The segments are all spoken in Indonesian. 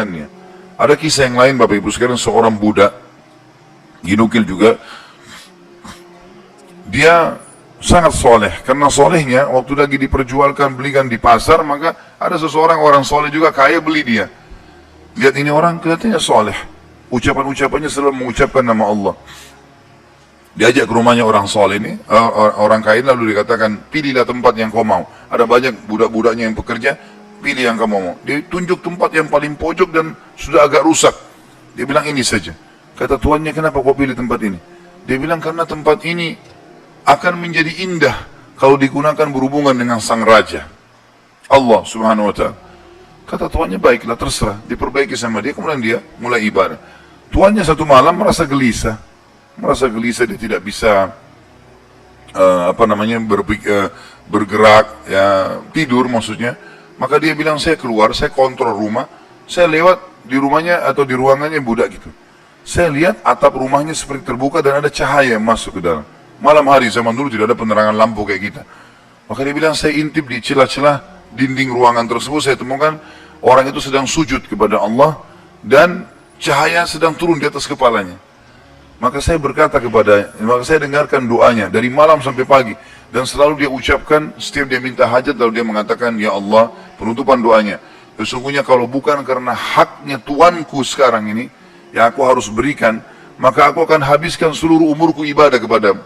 dengannya. Ada kisah yang lain Bapak Ibu sekalian, seorang budak, dinukil juga, dia sangat soleh. Karena solehnya, waktu lagi diperjualkan, belikan di pasar, maka ada seseorang orang soleh juga kaya beli dia. Lihat ini orang kelihatannya soleh, ucapan-ucapannya selalu mengucapkan nama Allah. Diajak ke rumahnya orang soleh ini, orang kaya, lalu dikatakan, pilihlah tempat yang kau mau. Ada banyak budak-budaknya yang bekerja, pilih yang kamu mau. Dia tunjuk tempat yang paling pojok dan sudah agak rusak. Dia bilang ini saja. Kata tuannya, kenapa kau pilih tempat ini? Dia bilang karena tempat ini akan menjadi indah kalau digunakan berhubungan dengan sang raja, Allah subhanahu wa ta'ala. Kata tuannya, baiklah, terserah. Diperbaiki sama dia, kemudian dia mulai ibadah. Tuannya satu malam merasa gelisah, dia tidak bisa bergerak, ya, tidur maksudnya. Maka dia bilang, saya keluar, saya kontrol rumah, saya lewat di rumahnya atau di ruangannya budak gitu. Saya lihat atap rumahnya seperti terbuka dan ada cahaya yang masuk ke dalam. Malam hari, zaman dulu tidak ada penerangan lampu kayak kita. Maka dia bilang, saya intip di celah-celah dinding ruangan tersebut, saya temukan orang itu sedang sujud kepada Allah dan cahaya sedang turun di atas kepalanya. Maka saya dengarkan doanya dari malam sampai pagi, dan selalu dia ucapkan setiap dia minta hajat, lalu dia mengatakan, ya Allah, penutupan doanya, sesungguhnya kalau bukan karena haknya Tuanku sekarang ini yang aku harus berikan, maka aku akan habiskan seluruh umurku ibadah kepadamu.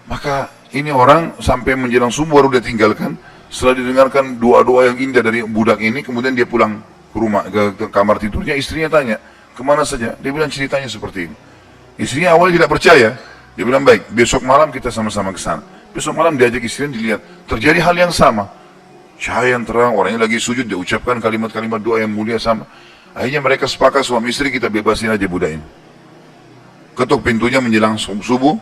Maka ini orang sampai menjelang subuh baru dia tinggalkan. Setelah didengarkan doa-doa yang indah dari budak ini, kemudian dia pulang ke rumah, ke kamar tidurnya. Istrinya tanya, kemana saja? Dia bilang ceritanya seperti ini. Istrinya awalnya tidak percaya. Dia bilang, baik, besok malam kita sama-sama ke sana. Besok malam diajak istrinya, dilihat terjadi hal yang sama. Cahaya yang terang, orangnya lagi sujud, dia ucapkan kalimat-kalimat doa yang mulia sama. Akhirnya mereka sepakat, suami istri, kita bebasin aja budak ini. Ketuk pintunya menjelang subuh,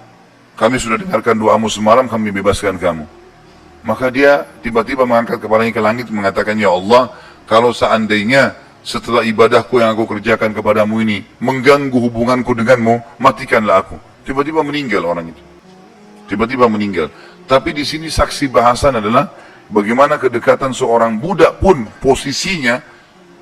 kami sudah dengarkan doamu semalam, kami bebaskan kamu. Maka dia tiba-tiba mengangkat kepalanya ke langit, mengatakan, ya Allah, kalau seandainya setelah ibadahku yang aku kerjakan kepadamu ini mengganggu hubunganku denganmu, matikanlah aku. Tiba-tiba meninggal orang itu. Tiba-tiba meninggal. Tapi di sini saksi bahasan adalah bagaimana kedekatan seorang budak pun posisinya,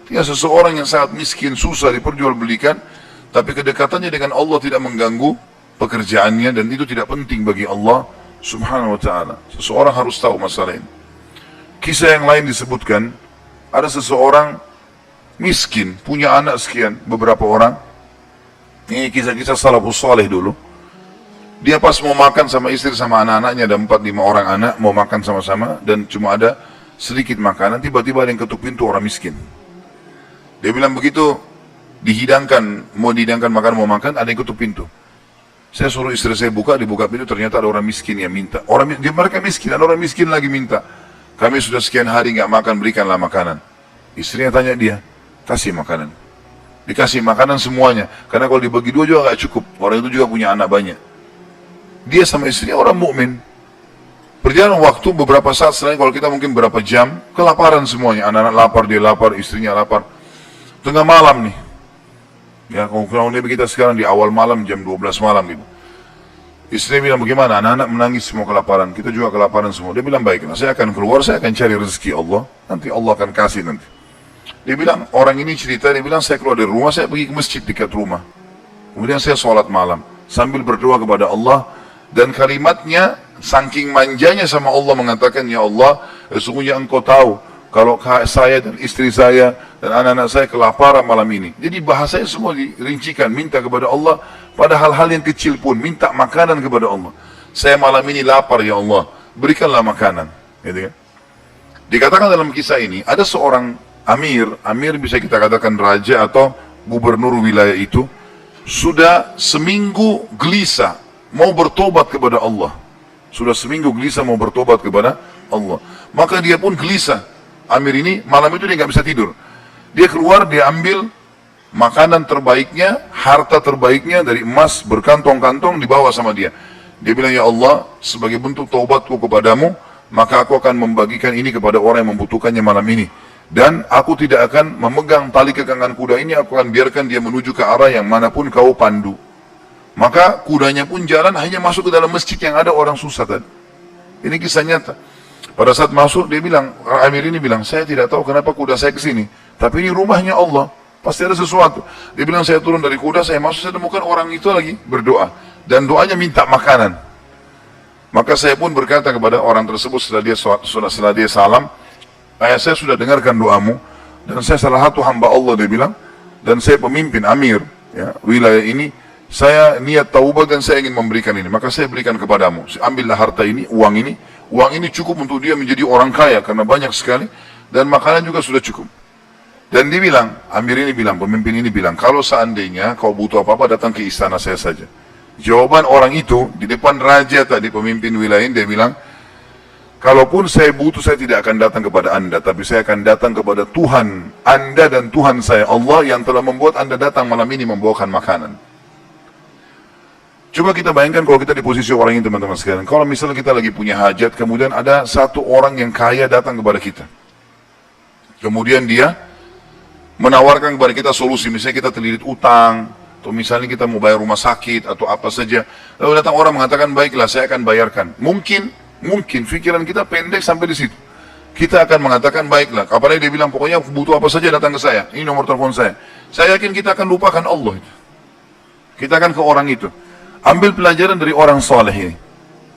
dia seseorang yang sangat miskin, susah diperjualbelikan, tapi kedekatannya dengan Allah tidak mengganggu pekerjaannya, dan itu tidak penting bagi Allah subhanahu wa ta'ala. Seseorang harus tahu masalah ini. Kisah yang lain disebutkan, ada seseorang miskin, punya anak sekian, beberapa orang. Ini kisah-kisah salafus saleh dulu. Dia pas mau makan sama istri sama anak-anaknya, ada 4-5 orang anak, mau makan sama-sama, dan cuma ada sedikit makanan, tiba-tiba ada yang ketuk pintu, orang miskin. Dia bilang begitu, mau dihidangkan makanan, mau makan, ada yang ketuk pintu. Saya suruh istri saya dibuka pintu, ternyata ada orang miskin yang minta. Mereka miskin, ada orang miskin lagi minta. Kami sudah sekian hari nggak makan, berikanlah makanan. Istrinya tanya dia, kasih makanan. Dikasih makanan semuanya, karena kalau dibagi dua juga nggak cukup. Orang itu juga punya anak banyak. Dia sama istrinya orang mukmin. Berjalan waktu beberapa saat setelahnya, kalau kita mungkin berapa jam, kelaparan semuanya. Anak-anak lapar, dia lapar, istrinya lapar. Tengah malam nih. Ya, kalau kita sekarang di awal malam, jam 12 malam gitu. Istri bilang, bagaimana? Anak-anak menangis semua kelaparan, kita juga kelaparan semua. Dia bilang, baiklah, saya akan keluar, saya akan cari rezeki Allah, nanti Allah akan kasih nanti. Dia bilang, orang ini cerita, dia bilang, saya keluar dari rumah, saya pergi ke masjid dekat rumah. Kemudian saya sholat malam, sambil berdoa kepada Allah, dan kalimatnya, saking manjanya sama Allah mengatakan, ya Allah, sesungguhnya engkau tahu, kalau saya dan istri saya dan anak-anak saya kelaparan malam ini. Jadi bahasanya semua dirincikan, minta kepada Allah pada hal-hal yang kecil pun, minta makanan kepada Allah. Saya malam ini lapar ya Allah, berikanlah makanan. Gitu kan? Dikatakan dalam kisah ini, ada seorang amir bisa kita katakan raja atau gubernur wilayah itu, sudah seminggu gelisah mau bertobat kepada Allah. Sudah seminggu gelisah mau bertobat kepada Allah. Maka dia pun gelisah. Amir ini malam itu dia nggak bisa tidur. Dia keluar, dia ambil makanan terbaiknya, harta terbaiknya dari emas berkantong-kantong dibawa sama dia. Dia bilang, ya Allah, sebagai bentuk taubatku kepadamu, maka aku akan membagikan ini kepada orang yang membutuhkannya malam ini. Dan aku tidak akan memegang tali kekangan kuda ini, aku akan biarkan dia menuju ke arah yang manapun kau pandu. Maka kudanya pun jalan, hanya masuk ke dalam masjid yang ada orang susah tadi. Ini kisah nyata. Pada saat masuk dia bilang, Amir ini bilang, saya tidak tahu kenapa kuda saya ke sini, tapi ini rumahnya Allah, pasti ada sesuatu. Dia bilang, saya turun dari kuda, saya masuk, saya temukan orang itu lagi berdoa, dan doanya minta makanan. Maka saya pun berkata kepada orang tersebut setelah dia salam, saya sudah dengarkan doamu, dan saya salah satu hamba Allah, dia bilang, dan saya pemimpin Amir ya, wilayah ini, saya niat taubat dan saya ingin memberikan ini, maka saya berikan kepadamu. Ambillah harta ini, uang ini cukup untuk dia menjadi orang kaya karena banyak sekali, dan makanan juga sudah cukup. Dan dia bilang, Amir ini bilang, pemimpin ini bilang, kalau seandainya kau butuh apa-apa datang ke istana saya saja. Jawaban orang itu di depan raja tadi, pemimpin wilayah ini, dia bilang, kalaupun saya butuh, saya tidak akan datang kepada anda, tapi saya akan datang kepada Tuhan anda dan Tuhan saya, Allah yang telah membuat anda datang malam ini membawakan makanan. Coba kita bayangkan kalau kita di posisi orang ini, teman-teman sekalian. Kalau misalnya kita lagi punya hajat, kemudian ada satu orang yang kaya datang kepada kita. Kemudian dia menawarkan kepada kita solusi, misalnya kita terlilit utang, atau misalnya kita mau bayar rumah sakit, atau apa saja. Lalu datang orang mengatakan, baiklah saya akan bayarkan. Mungkin pikiran kita pendek sampai di situ. Kita akan mengatakan, baiklah. Apalagi dia bilang, pokoknya butuh apa saja datang ke saya. Ini nomor telepon saya. Saya yakin kita akan lupakan Allah itu. Kita akan ke orang itu. Ambil pelajaran dari orang soleh ini.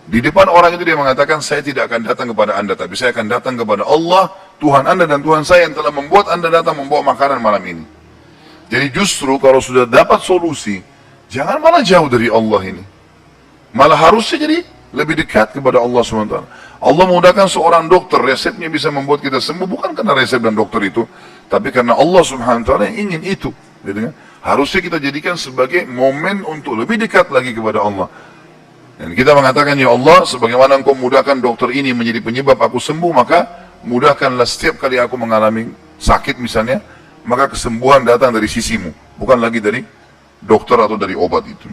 Di depan orang itu dia mengatakan, saya tidak akan datang kepada anda, tapi saya akan datang kepada Allah, Tuhan anda dan Tuhan saya yang telah membuat anda datang membawa makanan malam ini. Jadi justru kalau sudah dapat solusi, jangan malah jauh dari Allah ini. Malah harusnya jadi lebih dekat kepada Allah SWT. Allah mudahkan seorang dokter, resepnya bisa membuat kita sembuh, bukan karena resep dan dokter itu, tapi karena Allah SWT yang ingin itu. Gitu kan? Harusnya kita jadikan sebagai momen untuk lebih dekat lagi kepada Allah. Dan kita mengatakan, ya Allah, sebagaimana engkau mudahkan dokter ini menjadi penyebab aku sembuh, maka mudahkanlah setiap kali aku mengalami sakit misalnya, maka kesembuhan datang dari sisimu, bukan lagi dari dokter atau dari obat itu.